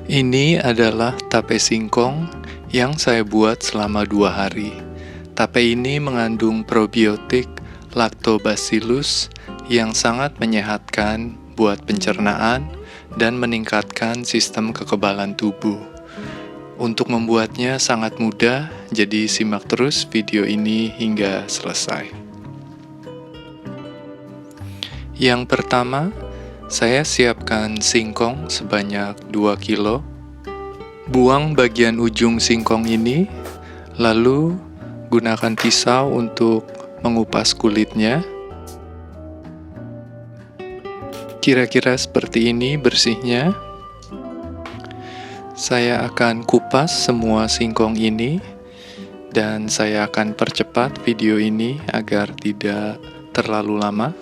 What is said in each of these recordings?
Ini adalah tape singkong yang saya buat selama 2 hari. Tape ini mengandung probiotik Lactobacillus yang sangat menyehatkan buat pencernaan dan meningkatkan sistem kekebalan tubuh. Untuk membuatnya sangat mudah, jadi simak terus video ini hingga selesai. Yang pertama, saya siapkan singkong sebanyak 2 kilo. Buang bagian ujung singkong ini, lalu gunakan pisau untuk mengupas kulitnya. Kira-kira seperti ini bersihnya. Saya akan kupas semua singkong ini, dan saya akan percepat video ini agar tidak terlalu lama.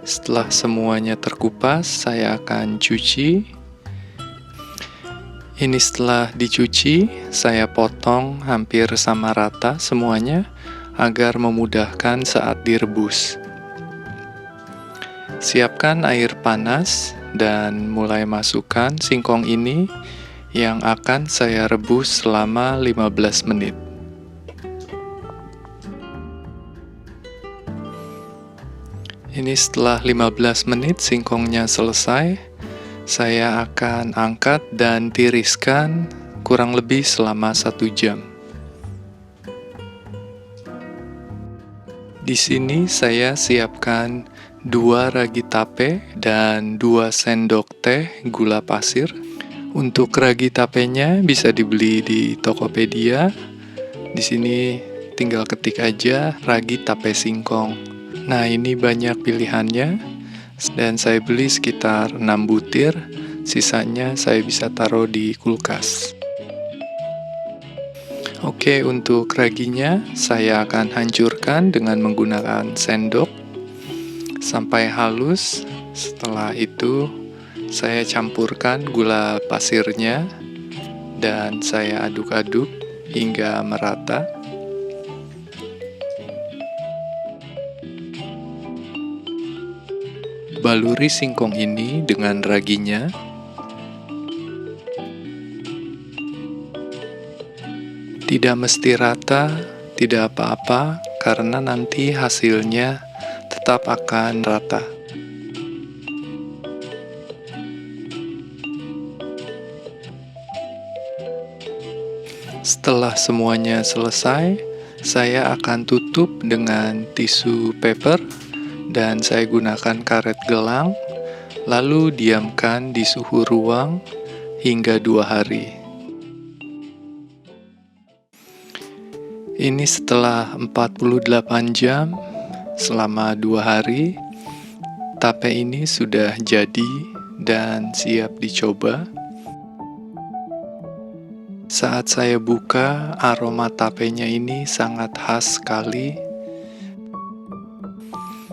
Setelah semuanya terkupas, saya akan cuci. Ini setelah dicuci, saya potong hampir sama rata semuanya agar memudahkan saat direbus. Siapkan air panas dan mulai masukkan singkong ini yang akan saya rebus selama 15 menit. Ini setelah 15 menit singkongnya selesai, saya akan angkat dan tiriskan kurang lebih selama 1 jam. Di sini saya siapkan 2 ragi tape dan 2 sendok teh gula pasir. Untuk ragi tapenya bisa dibeli di Tokopedia. Di sini tinggal ketik aja ragi tape singkong. Nah, ini banyak pilihannya, dan saya beli sekitar 6 butir, sisanya saya bisa taruh di kulkas. Oke, untuk raginya saya akan hancurkan dengan menggunakan sendok sampai halus. Setelah itu, saya campurkan gula pasirnya dan saya aduk-aduk hingga merata. Baluri singkong ini dengan raginya. Tidak mesti rata, tidak apa-apa, karena nanti hasilnya tetap akan rata. Setelah semuanya selesai, saya akan tutup dengan tisu paper dan saya gunakan karet gelang, lalu diamkan di suhu ruang hingga 2 hari. Ini setelah 48 jam, selama 2 hari, tape ini sudah jadi dan siap dicoba. Saat saya buka, aroma tapenya ini sangat khas sekali.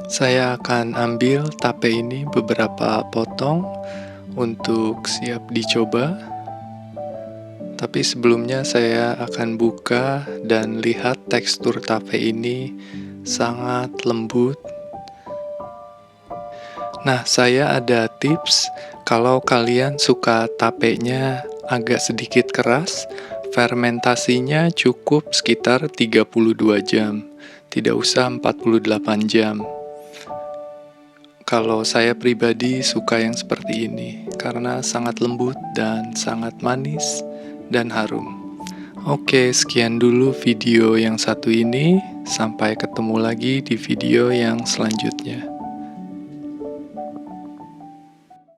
Saya akan ambil tape ini beberapa potong untuk siap dicoba. Tapi sebelumnya saya akan buka dan lihat tekstur tape ini sangat lembut. Nah, saya ada tips kalau kalian suka tapenya agak sedikit keras, fermentasinya cukup sekitar 32 jam, tidak usah 48 jam. Kalau saya pribadi suka yang seperti ini, karena sangat lembut dan sangat manis dan harum. Oke, sekian dulu video yang satu ini. Sampai ketemu lagi di video yang selanjutnya.